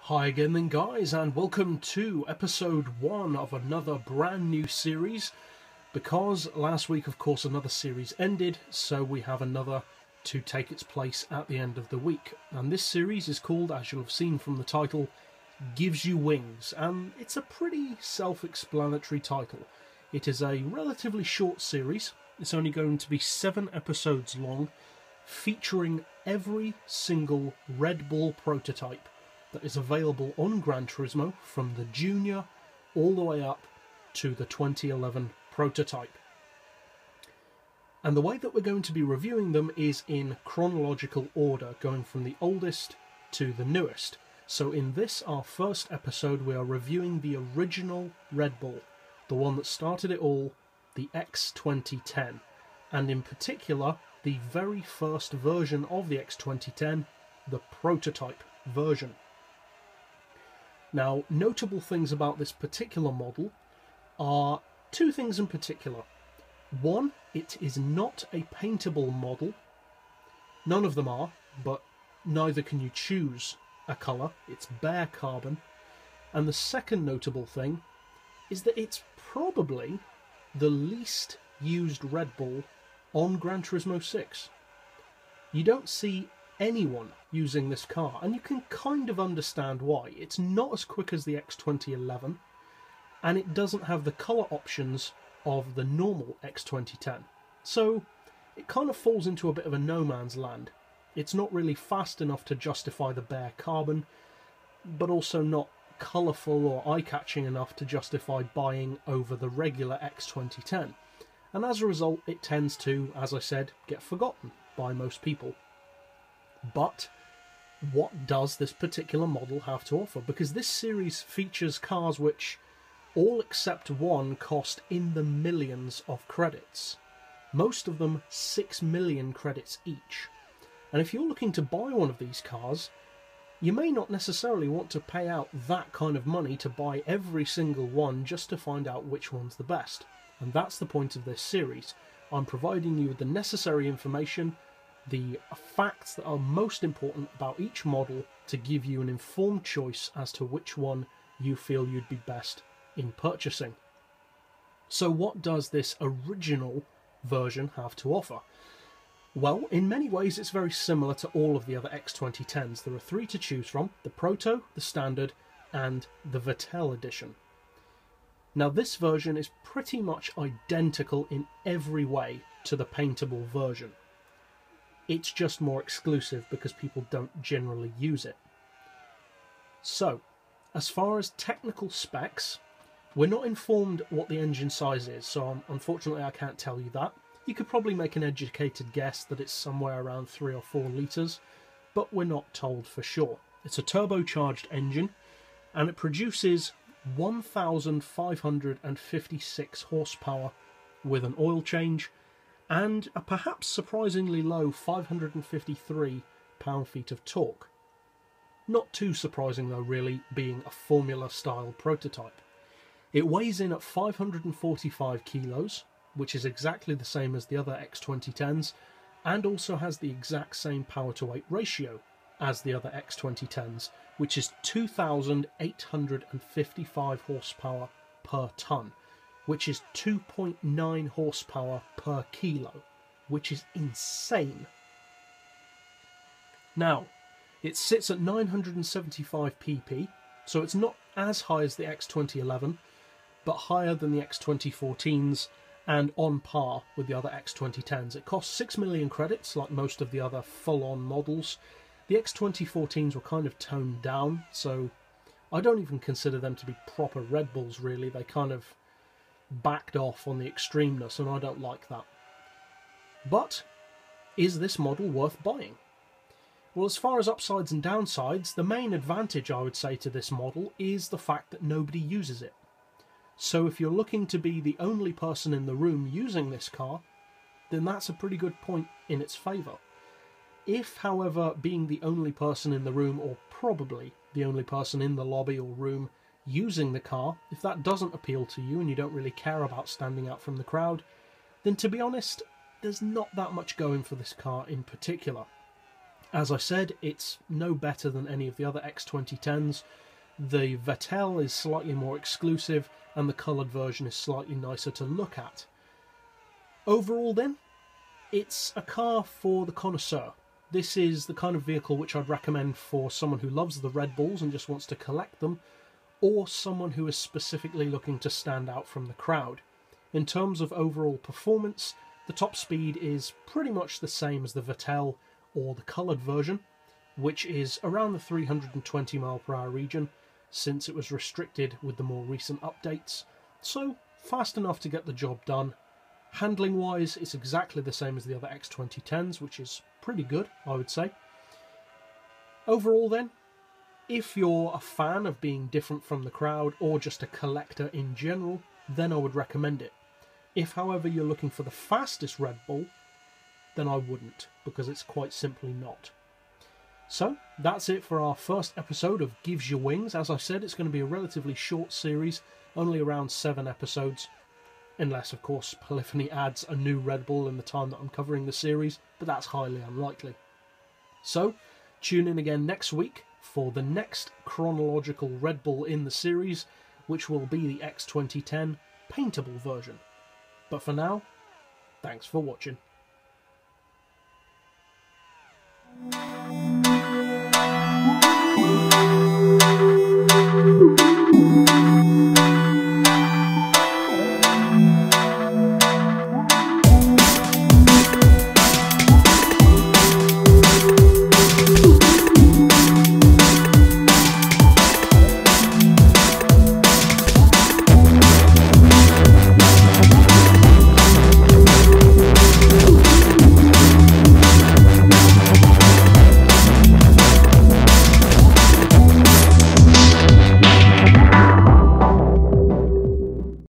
Hi again then guys, and welcome to episode 1 of another brand new series. Because last week of course another series ended, so we have another to take its place at the end of the week. And this series is called, as you'll have seen from the title, Gives You Wings, and it's a pretty self-explanatory title. It is a relatively short series. It's only going to be 7 episodes long, featuring every single RedBull prototype that is available on Gran Turismo, from the Junior all the way up to the 2011 prototype. And the way that we're going to be reviewing them is in chronological order, going from the oldest to the newest. So in this, our first episode, we are reviewing the original RedBull, the one that started it all, the X2010, and in particular the very first version of the X2010, the prototype version. Now, notable things about this particular model are 2 things in particular. One, it is not a paintable model. None of them are, but neither can you choose a colour. It's bare carbon. And the second notable thing is that it's probably the least used RedBull on Gran Turismo 6. You don't see anyone using this car, and you can kind of understand why. It's not as quick as the X2011, and it doesn't have the colour options of the normal X2010. So it kind of falls into a bit of a no man's land. It's not really fast enough to justify the bare carbon, but also not colourful or eye-catching enough to justify buying over the regular X2010. And as a result, it tends to, as I said, get forgotten by most people. But what does this particular model have to offer? Because this series features cars which, all except one, cost in the millions of credits. Most of them 6 million credits each. And if you're looking to buy one of these cars, you may not necessarily want to pay out that kind of money to buy every single one just to find out which one's the best. And that's the point of this series. I'm providing you with the necessary information, the facts that are most important about each model, to give you an informed choice as to which one you feel you'd be best in purchasing. So what does this original version have to offer? Well, in many ways it's very similar to all of the other X2010s. There are 3 to choose from: the Proto, the Standard, and the Vettel edition. Now this version is pretty much identical in every way to the paintable version. It's just more exclusive because people don't generally use it. So, as far as technical specs, we're not informed what the engine size is, so unfortunately I can't tell you that. You could probably make an educated guess that it's somewhere around 3 or 4 litres, but we're not told for sure. It's a turbocharged engine, and it produces 1,556 horsepower with an oil change, and a perhaps surprisingly low 553 pound-feet of torque. Not too surprising though, really, being a formula-style prototype. It weighs in at 545 kilos, which is exactly the same as the other X2010s, and also has the exact same power-to-weight ratio as the other X2010s, which is 2,855 horsepower per tonne, which is 2.9 horsepower per kilo, which is insane. Now, it sits at 975 pp, so it's not as high as the X2011, but higher than the X2014s and on par with the other X2010s. It costs 6 million credits, like most of the other full-on models. The X2014s were kind of toned down, so I don't even consider them to be proper RedBulls, really. They kind of backed off on the extremeness, and I don't like that. But is this model worth buying? Well, as far as upsides and downsides, the main advantage I would say to this model is the fact that nobody uses it. So if you're looking to be the only person in the room using this car, then that's a pretty good point in its favour. If, however, being the only person in the room, or probably the only person in the lobby or room using the car, if that doesn't appeal to you and you don't really care about standing out from the crowd, then to be honest, there's not that much going for this car in particular. As I said, it's no better than any of the other X2010s. The Vettel is slightly more exclusive, and the coloured version is slightly nicer to look at. Overall then, it's a car for the connoisseur. This is the kind of vehicle which I'd recommend for someone who loves the Red Bulls and just wants to collect them, or someone who is specifically looking to stand out from the crowd. In terms of overall performance, the top speed is pretty much the same as the Vettel or the coloured version, which is around the 320 mph region, since it was restricted with the more recent updates, so fast enough to get the job done. Handling wise, it's exactly the same as the other X2010s, which is pretty good, I would say. Overall then, if you're a fan of being different from the crowd, or just a collector in general, then I would recommend it. If, however, you're looking for the fastest Red Bull, then I wouldn't, because it's quite simply not. So, that's it for our first episode of Gives You Wings. As I said, it's going to be a relatively short series, only around 7 episodes, unless, of course, Polyphony adds a new Red Bull in the time that I'm covering the series, but that's highly unlikely. So, tune in again next week for the next chronological Red Bull in the series, which will be the X2010 paintable version. But for now, thanks for watching.